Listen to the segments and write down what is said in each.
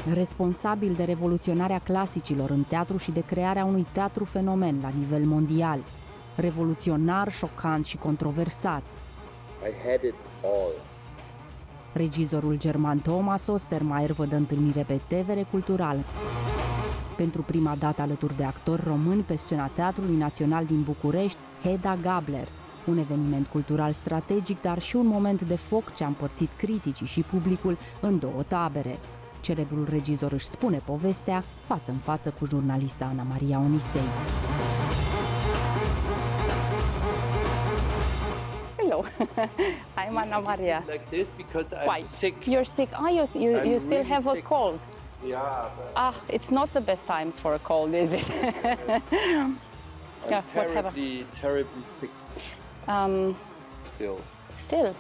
responsabil de revoluționarea clasicilor în teatru și de crearea unui teatru fenomen la nivel mondial. Revoluționar, șocant și controversat. I had it all. Regizorul german Thomas Ostermeier vă dă întâlnire pe TVR Cultural. Pentru prima dată alături de actori români pe scena Teatrului Național din București, Hedda Gabler. Un eveniment cultural strategic, dar și un moment de foc ce a împărțit criticii și publicul în două tabere. Celebrul regizor își spune povestea față în față cu jurnalista Ana-Maria Onisei. Hello, I'm Ana-Maria. Like this because I'm Why? sick. You're sick? You still really have a sick. cold? Yeah. It's not the best times for a cold, is it? I'm Yeah, whatever. terribly sick. Still.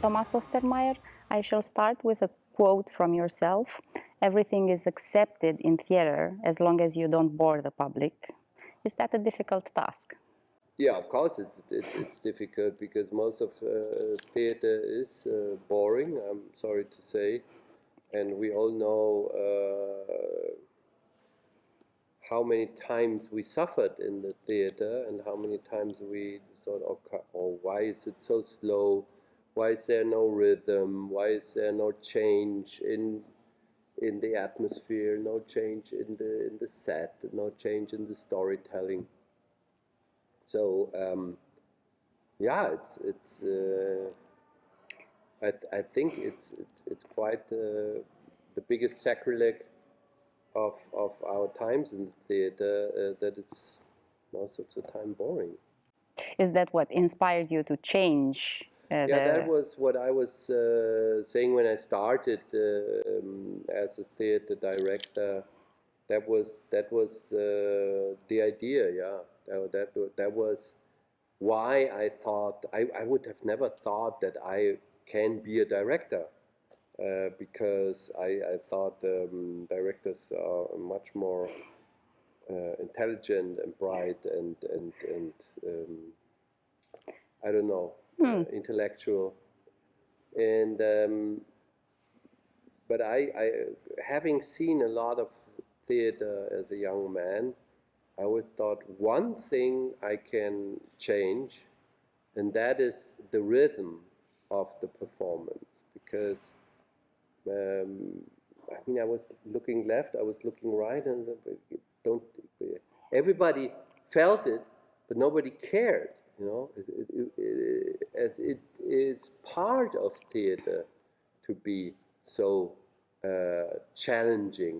Thomas Ostermeier, I shall start with a quote from yourself. Everything is accepted in theater as long as you don't bore the public. Is that a difficult task? Yeah, of course it's difficult because most of theater is boring. I'm sorry to say, and we all know how many times we suffered in the theater and how many times we thought, oh, why is it so slow? Why is there no rhythm? Why is there no change in the atmosphere? No change in the set? No change in the storytelling? So yeah, it's. I think it's quite the biggest sacrilege of our times in the theater that it's most of the time boring. Is that what inspired you to change? That was what I was saying when I started as a theater director. That was the idea. Yeah, that was why I thought I would have never thought that I can be a director. Because I thought directors are much more intelligent and bright and I don't know, intellectual. And but I having seen a lot of theater as a young man, I always thought one thing I can change, and that is the rhythm of the performance, because I was looking left, I was looking right, and everybody felt it, but nobody cared. You know, it is part of theater to be so challenging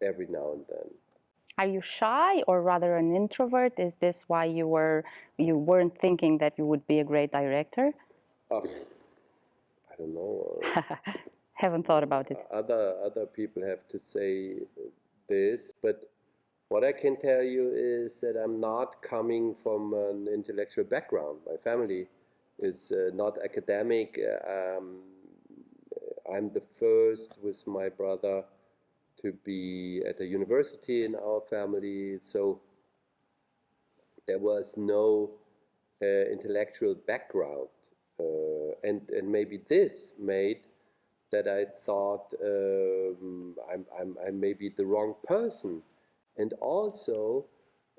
every now and then. Are you shy or rather an introvert? Is this why you weren't thinking that you would be a great director? I don't know. Haven't thought about it. Other people have to say this, but what I can tell you is that I'm not coming from an intellectual background. My family is not academic. I'm the first with my brother to be at a university in our family, so there was no intellectual background, and maybe this made that I thought I'm maybe the wrong person. And also,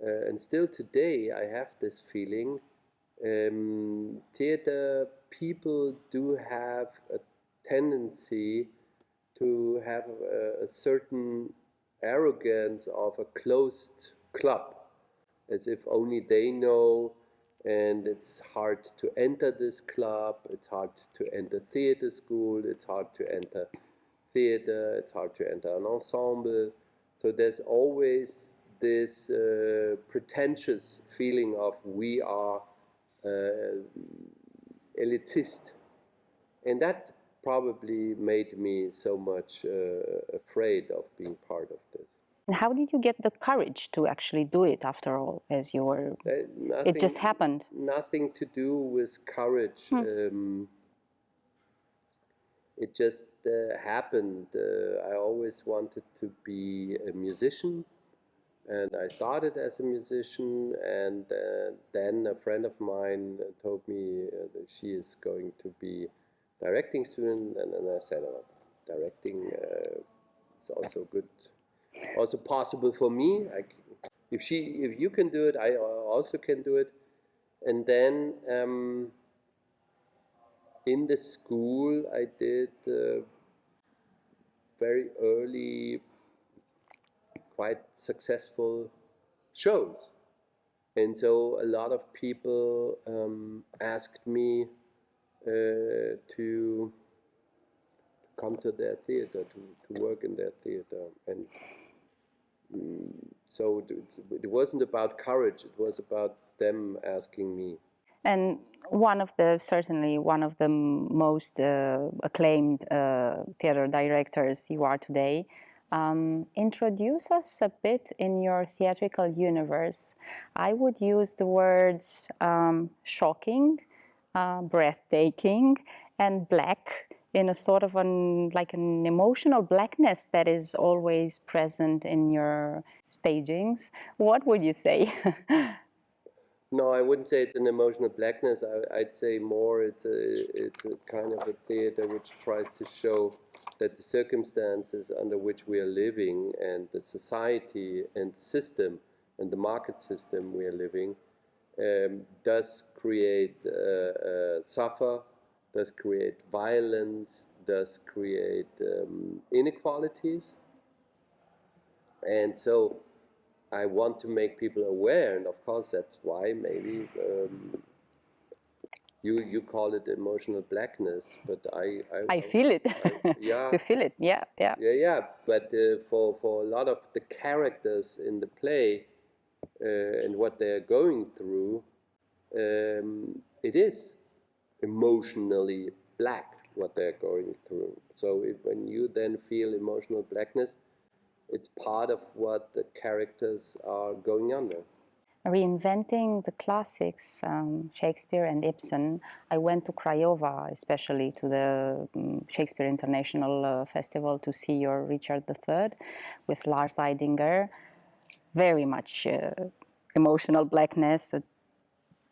and still today, I have this feeling, theater people do have a tendency to have a certain arrogance of a closed club, as if only they know, and it's hard to enter this club, it's hard to enter theater school, it's hard to enter theater, it's hard to enter an ensemble. So there's always this pretentious feeling of we are elitist. And that probably made me so much afraid of being part of this. And how did you get the courage to actually do it after all, as you were... it just happened? Nothing to do with courage. It just happened. I always wanted to be a musician, and I started as a musician, and then a friend of mine told me that she is going to be directing student, and then I said, oh, directing, it's also good, also possible for me. If you can do it, I also can do it. And then in the school, I did very early, quite successful shows. And so a lot of people asked me to come to their theater, to work in their theater. And so it wasn't about courage, it was about them asking me. And certainly one of the most acclaimed theater directors you are today. Introduce us a bit in your theatrical universe. I would use the words shocking, breathtaking, and black, in a sort of an emotional blackness that is always present in your stagings. What would you say? No, I wouldn't say it's an emotional blackness. I'd say more it's a kind of a theater which tries to show that the circumstances under which we are living and the society and the system and the market system we are living does create suffer, does create violence, does create inequalities. And so I want to make people aware, and of course that's why maybe you call it emotional blackness, but I feel it. Yeah, you feel it. Yeah. But for a lot of the characters in the play and what they're going through, it is emotionally black what they're going through. So when you then feel emotional blackness, it's part of what the characters are going under. Reinventing the classics, Shakespeare and Ibsen, I went to Craiova, especially to the Shakespeare International Festival, to see your Richard III with Lars Eidinger. Very much emotional blackness,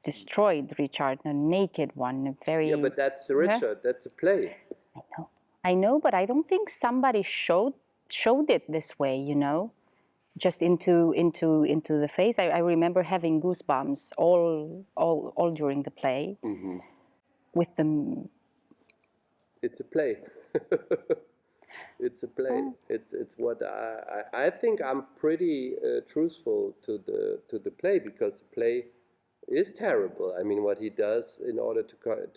destroyed Richard, a naked one, a very... Yeah, but that's Richard, that's a play. I know, but I don't think somebody showed it this way, you know, just into the face. I remember having goosebumps all during the play. Mm-hmm. With the... It's a play. It's a play. It's what I think I'm pretty truthful to the play, because the play is terrible. I mean, what he does in order to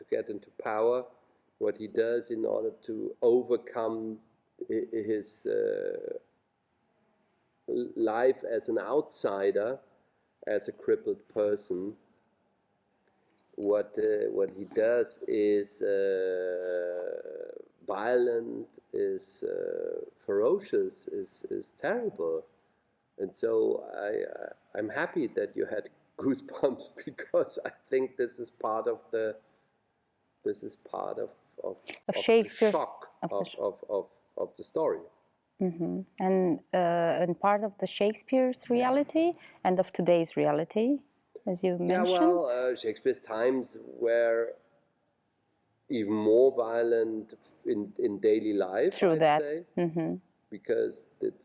get into power, what he does in order to overcome his life as an outsider, as a crippled person. What he does is violent, is ferocious, is terrible, and so I'm happy that you had goosebumps, because I think this is part of Shakespeare's, the shock of the story. Mm-hmm. And part of the Shakespeare's reality and of today's reality, as you mentioned. Yeah, well, Shakespeare's times were even more violent in daily life. True, I'd that. say, mm-hmm. Because it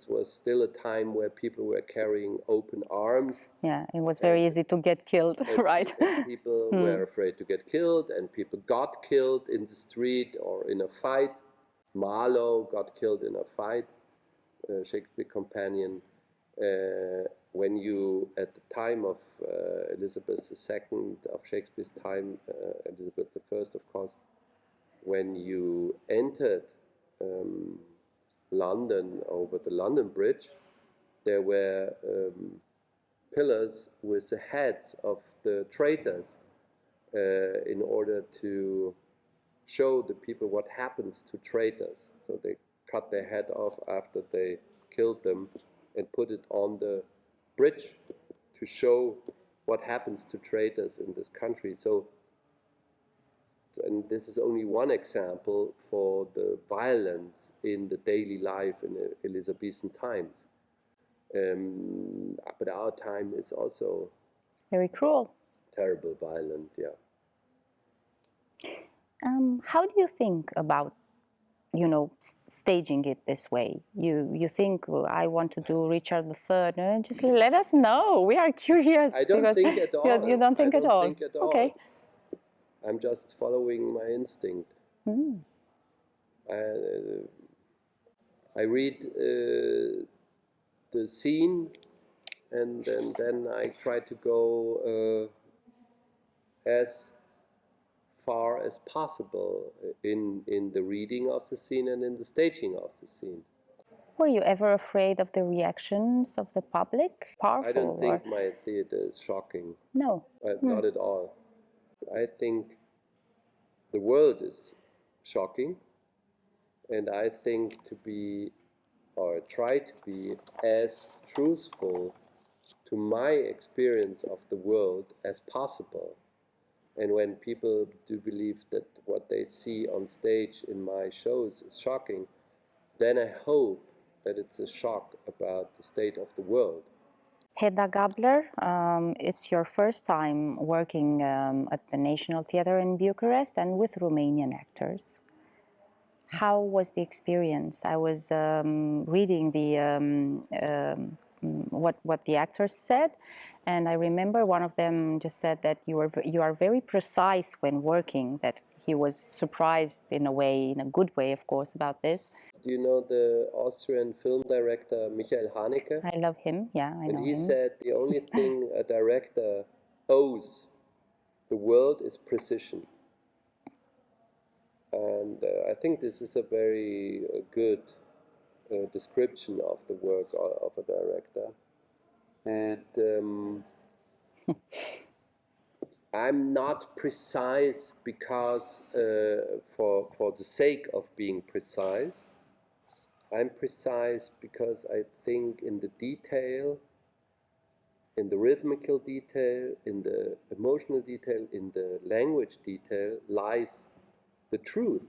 was still a time where people were carrying open arms. Yeah, it was very easy to get killed, right? People were afraid to get killed, and people got killed in the street or in a fight. Marlowe got killed in a fight, Shakespeare companion. When you, at the time of Elizabeth II, of Shakespeare's time, Elizabeth I, of course, when you entered London over the London Bridge, there were pillars with the heads of the traitors in order to show the people what happens to traitors. So they cut their head off after they killed them and put it on the bridge to show what happens to traitors in this country. So, and this is only one example for the violence in the daily life in Elizabethan times. But our time is also very cruel, terrible, violent. Yeah. How do you think about staging it this way? You think, well, I want to do Richard III, and just let us know. We are curious. I don't think at all. You don't think I at don't all? think at all. Okay. I'm just following my instinct. Mm. I read the scene, and then I try to go as far as possible in the reading of the scene and in the staging of the scene. Were you ever afraid of the reactions of the public? Powerful? I don't think my theater is shocking. No. Not at all. I think the world is shocking, and I think to be, or try to be, as truthful to my experience of the world as possible. And when people do believe that what they see on stage in my shows is shocking, then I hope that it's a shock about the state of the world. Hedda Gabler, it's your first time working at the National Theatre in Bucharest and with Romanian actors. How was the experience? I was reading the what the actors said, and I remember one of them just said that you are very precise when working. That he was surprised in a way, in a good way, of course, about this. Do you know the Austrian film director Michael Haneke? I love him. Yeah, I know him. And he said the only thing a director owes the world is precision. And I think this is a very good description of the work of a director. And I'm not precise because for the sake of being precise. I'm precise because I think in the detail, in the rhythmical detail, in the emotional detail, in the language detail lies the truth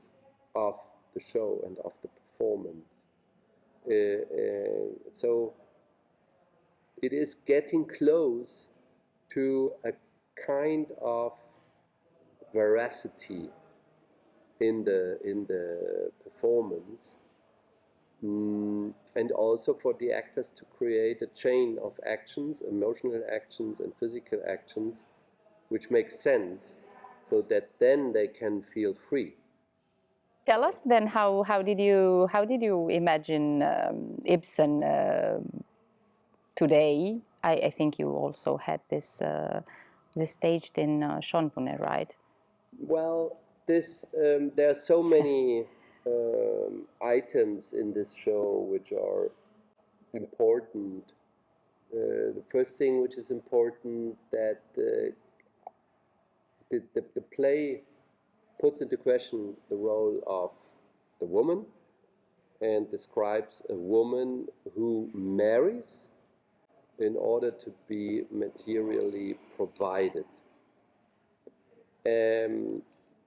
of the show and of the performance. So it is getting close to a kind of veracity in the performance, and also for the actors to create a chain of actions, emotional actions and physical actions, which makes sense, so that then they can feel free. Tell us then how did you imagine Ibsen today? I think you also had this staged in Schönbrunn, right? Well, there are so many items in this show which are important. The first thing which is important, that the play puts into question the role of the woman and describes a woman who marries in order to be materially provided.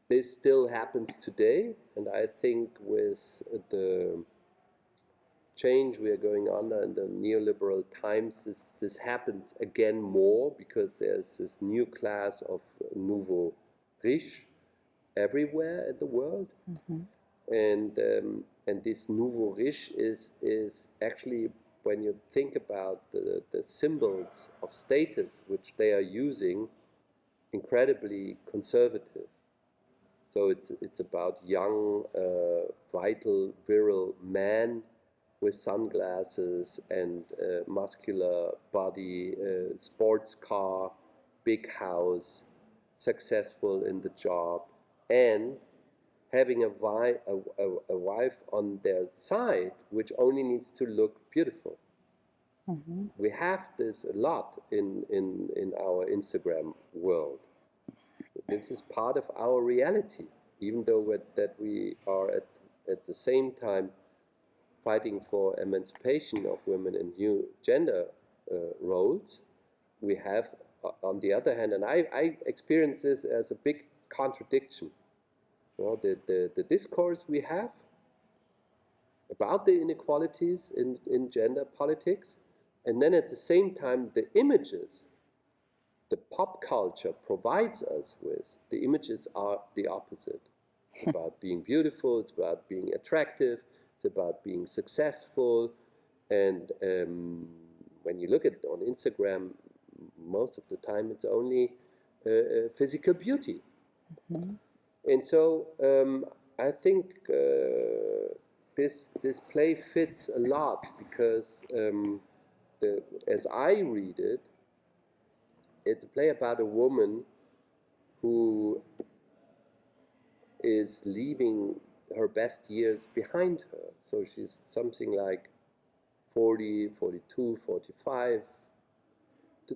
This still happens today, and I think with the change we are going under in the neoliberal times, this happens again more, because there's this new class of nouveau riche everywhere in the world. Mm-hmm. And this nouveau riche is actually, when you think about the symbols of status which they are using, incredibly conservative. So it's about young, vital, virile man with sunglasses and muscular body, sports car, big house, successful in the job, and having a wife on their side which only needs to look beautiful. Mm-hmm. We have this a lot in our Instagram world. This is part of our reality, even though that we are at the same time fighting for emancipation of women and new gender roles. We have, on the other hand, and I experience this as a big contradiction. You know, the discourse we have about the inequalities in gender politics, and then at the same time the images the pop culture provides us with, the images are the opposite. It's about being beautiful, it's about being attractive, it's about being successful. And when you look at it on Instagram, most of the time it's only physical beauty. Mm-hmm. And so I think this play fits a lot because as I read it, it's a play about a woman who is leaving her best years behind her. So she's something like 40, 42, 45.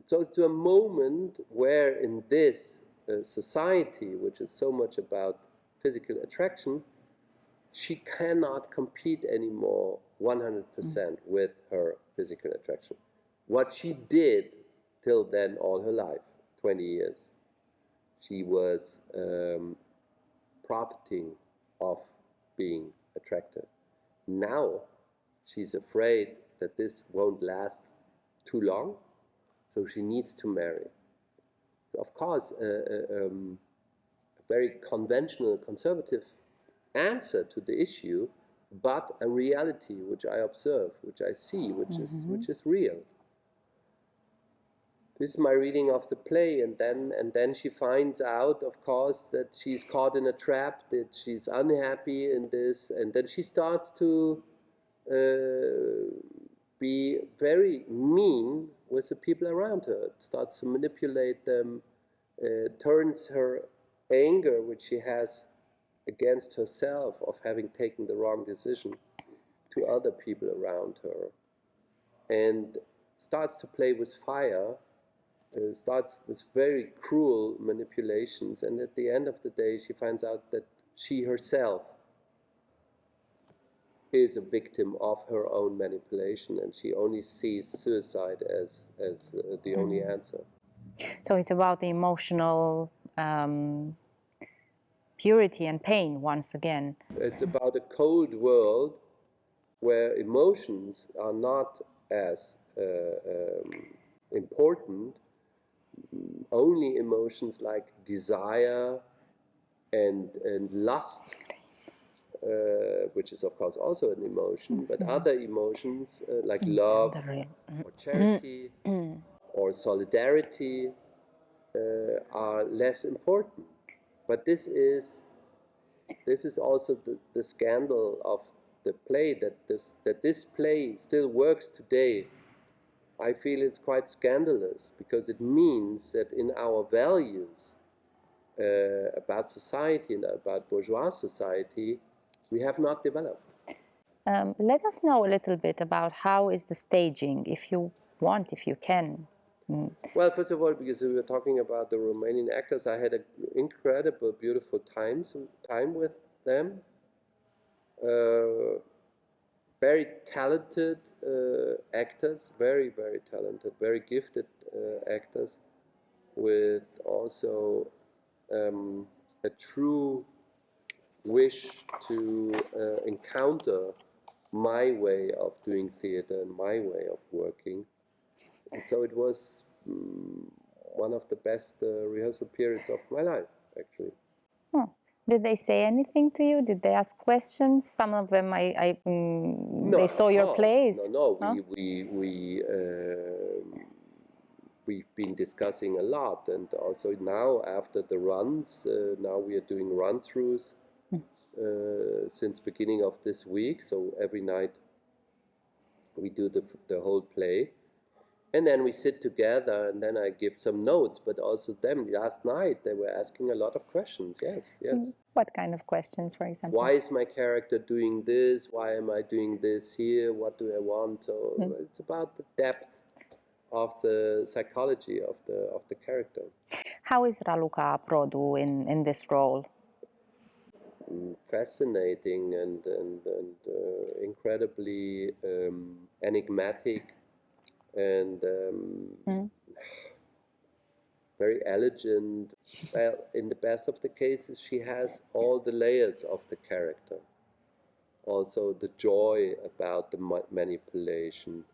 So to a moment where in this society, which is so much about physical attraction, she cannot compete anymore 100% with her physical attraction. What she did till then all her life, 20 years, she was profiting of being attractive. Now she's afraid that this won't last too long, so she needs to marry. Of course, a very conventional, conservative answer to the issue, but a reality which I observe, which I see, which is real. This is my reading of the play, and then she finds out, of course, that she's caught in a trap, that she's unhappy in this, and then she starts to be very mean with the people around her, starts to manipulate them, turns her anger, which she has against herself of having taken the wrong decision, to other people around her, and starts to play with fire. Starts with very cruel manipulations, and at the end of the day she finds out that she herself is a victim of her own manipulation, and she only sees suicide as the only answer. So it's about the emotional purity and pain once again. It's about a cold world where emotions are not as important. Only emotions like desire and lust, which is of course also an emotion, but other emotions like love or charity or solidarity are less important. But this is also the scandal of the play, that this play still works today. I feel it's quite scandalous because it means that in our values about society and about bourgeois society, we have not developed. Let us know a little bit about how is the staging, if you want, if you can. Well, first of all, because we were talking about the Romanian actors, I had an incredible, beautiful time with them. Very talented actors, very, very talented, very gifted actors, with also a true wish to encounter my way of doing theater and my way of working. And so it was one of the best rehearsal periods of my life, actually. Oh. Did they say anything to you? Did they ask questions? Some of them, No, they saw your plays. No, huh? We've been discussing a lot, and also now after the runs, now we are doing run-throughs since beginning of this week. So every night we do the whole play. And then we sit together, and then I give some notes, but also them. Last night, they were asking a lot of questions, yes. What kind of questions, for example? Why is my character doing this? Why am I doing this here? What do I want? So it's about the depth of the psychology of the character. How is Raluca Produ in this role? Fascinating and incredibly enigmatic. And very elegant. Well, in the best of the cases, she has all the layers of the character. Also the joy about the manipulation,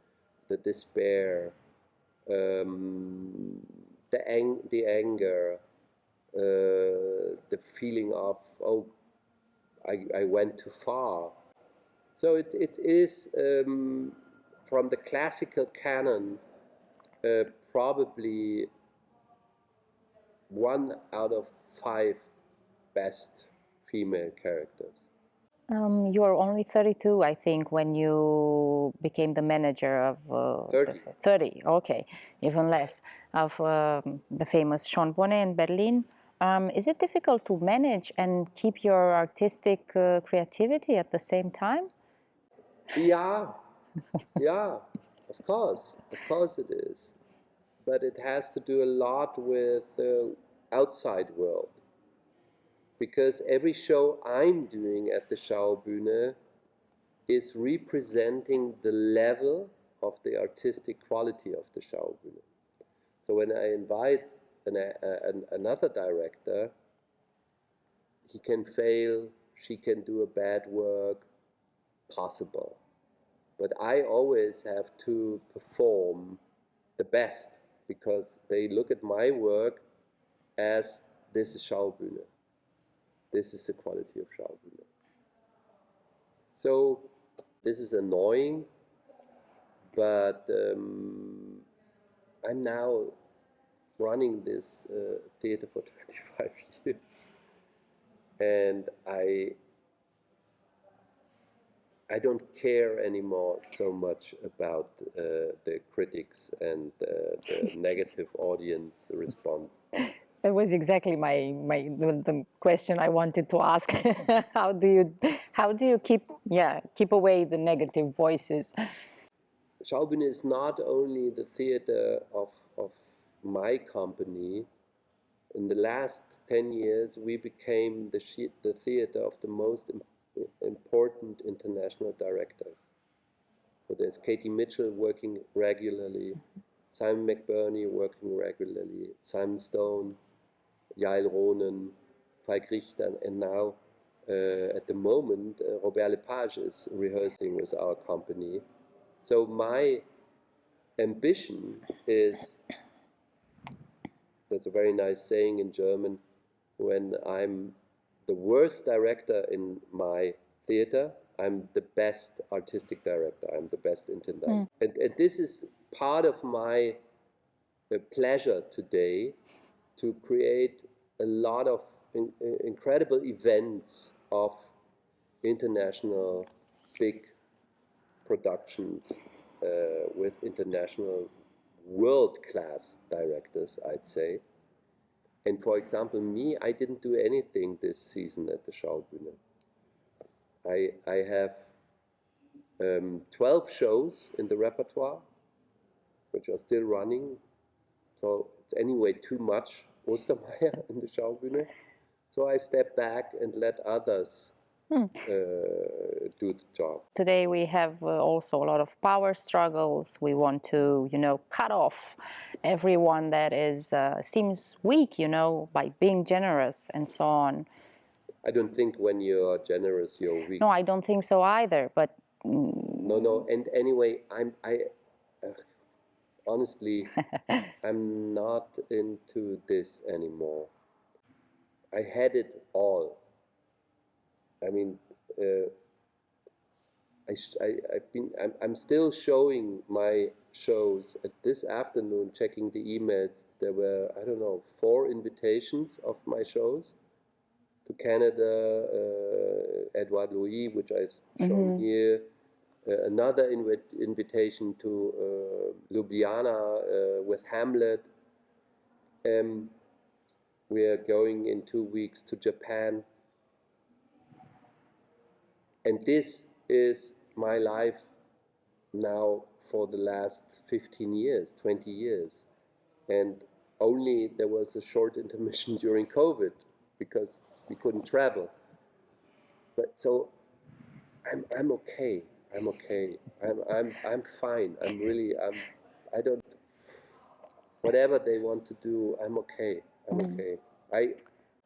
the despair, the anger, the feeling of, oh, I went too far. So it is from the classical canon probably 1 out of 5 best female characters. You were only 32, I think, when you became the manager of 30. 30, okay, even less, of the famous Sean Bonnet in Berlin. Is it difficult to manage and keep your artistic creativity at the same time? Yeah, yeah, of course it is. But it has to do a lot with the outside world. Because every show I'm doing at the Schaubühne is representing the level of the artistic quality of the Schaubühne. So when I invite another director, he can fail, she can do a bad work, possible. But I always have to perform the best because they look at my work as this is Schaubühne. This is the quality of Schaubühne. So this is annoying, but I'm now running this theater for 25 years, and I don't care anymore so much about the critics and the negative audience response. That was exactly the question I wanted to ask. How do you keep away the negative voices? Schaubühne is not only the theater of my company. In the last 10 years, we became the theater of the most important international directors. So there's Katie Mitchell working regularly, Simon McBurney working regularly, Simon Stone, Yael Ronen, Falk Richter, and now at the moment Robert Lepage is rehearsing with our company. So my ambition is, that's a very nice saying in German, when I'm the worst director in my theater, I'm the best artistic director, I'm the best intendant. And this is part of my pleasure today, to create a lot of incredible events of international big productions with international world-class directors, I'd say. And for example, me, I didn't do anything this season at the Schaubühne. I have 12 shows in the repertoire, which are still running. So it's anyway too much Ostermeier in the Schaubühne. So I step back and let others do the job. Today we have also a lot of power struggles. We want to, cut off everyone that is seems weak, by being generous and so on. I don't think when you're generous, you're weak. No, I don't think so either. But no. And anyway, honestly, I'm not into this anymore. I had it all. I mean, I'm still showing my shows. This afternoon, checking the emails, there were, 4 invitations of my shows to Canada, Edouard Louis, which I've shown here. Another invitation to Ljubljana with Hamlet. We are going in 2 weeks to Japan. And this is my life now for the last 15 years, 20 years. And only there was a short intermission during COVID because we couldn't travel. But so I'm okay. I'm okay. I'm fine. I don't, whatever they want to do, I'm okay. I'm okay.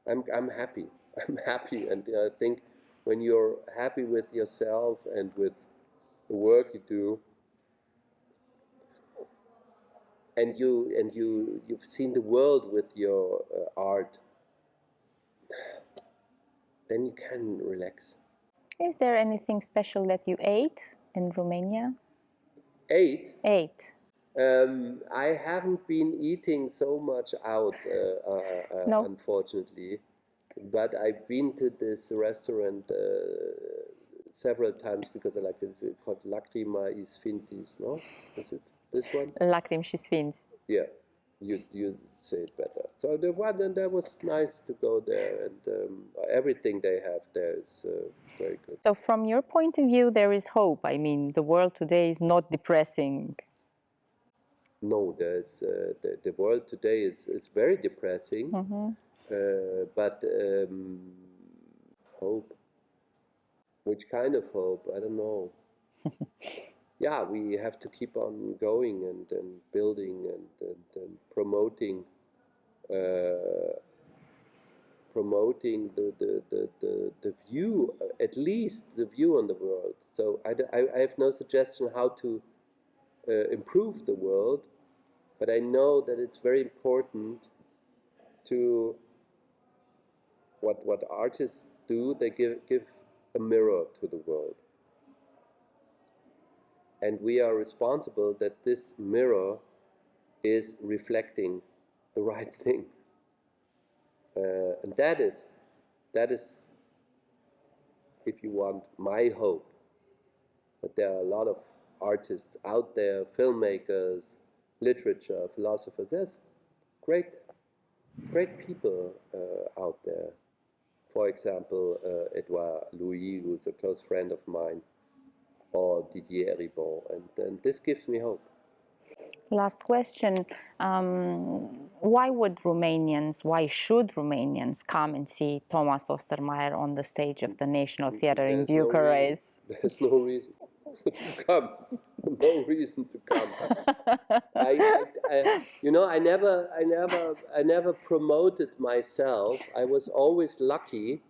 I'm happy. I'm happy, and I think when you're happy with yourself and with the work you do, and you've seen the world with your art, then you can relax. Is there anything special that you ate in Romania? Ate? I haven't been eating so much out, No. unfortunately, but I've been to this restaurant several times because I like it. It's called Lacrima i Sfintis, no? Is it this one? Lacrimi și sfinți. Yeah, you say it better. So the one, and that was nice to go there, and everything they have there is very good. So from your point of view, there is hope. I mean, the world today is not depressing. No, there's the world today is very depressing, but hope. Which kind of hope? I don't know. Yeah, we have to keep on going and building and promoting the view, at least the view on the world. So I have no suggestion how to improve the world, but I know that it's very important to what artists do. They give a mirror to the world. And we are responsible that this mirror is reflecting the right thing. And that is, if you want, my hope. But there are a lot of artists out there, filmmakers, literature, philosophers. There's great people out there. For example, Edouard Louis, who's a close friend of mine, or Didier Ribon, and this gives me hope. Last question. Why should Romanians come and see Thomas Ostermeier on the stage of the National Theatre in Bucharest? There's no reason to come. No reason to come. I never promoted myself. I was always lucky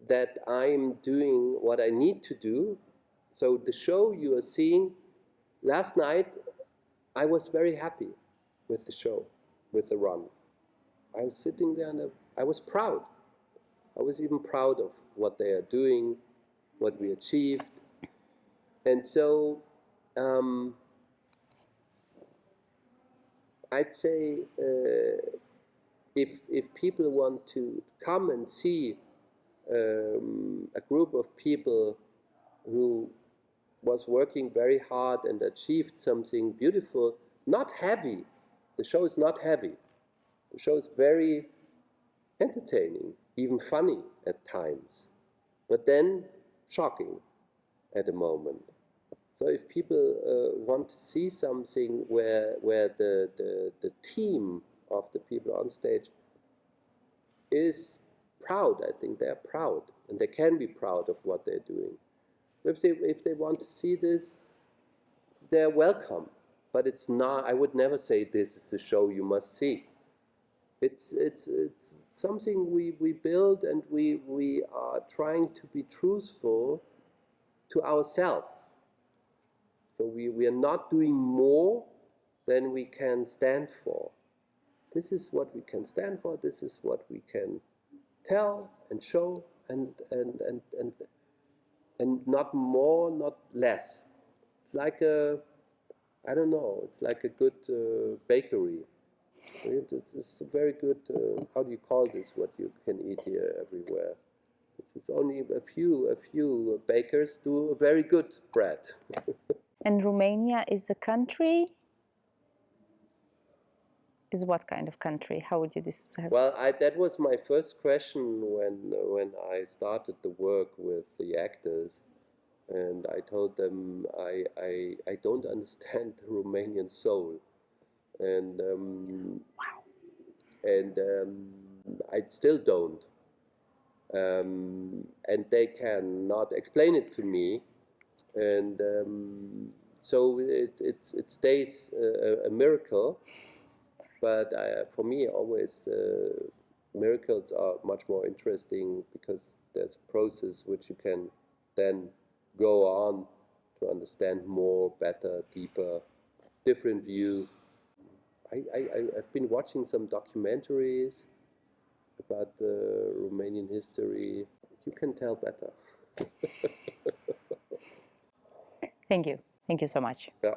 that I'm doing what I need to do. So the show you are seeing last night, I was very happy with the show, with the run. I was sitting there and I was proud. I was even proud of what they are doing, what we achieved. And so I'd say if people want to come and see a group of people who was working very hard and achieved something beautiful, not heavy. The show is not heavy. The show is very entertaining, even funny at times, but then shocking at a moment. So if people want to see something where the team of the people on stage is proud, I think they're proud, and they can be proud of what they're doing. If they want to see this, they're welcome. But it's not. I would never say this is a show you must see. It's something we build, and we are trying to be truthful to ourselves. So we are not doing more than we can stand for. This is what we can stand for. This is what we can tell and show and not more, not less. It's like I don't know, it's like a good bakery. It's a very good, how do you call this, what you can eat here everywhere? It's only a few bakers do a very good bread. And Romania is a country? Is what kind of country? How would you describe? Well, that was my first question when I started the work with the actors, and I told them I don't understand the Romanian soul, and I still don't, and they cannot explain it to me, and so it stays a miracle. But for me, always miracles are much more interesting because there's a process which you can then go on to understand more, better, deeper, different view. I've been watching some documentaries about the Romanian history. You can tell better. Thank you. Thank you so much. Yeah.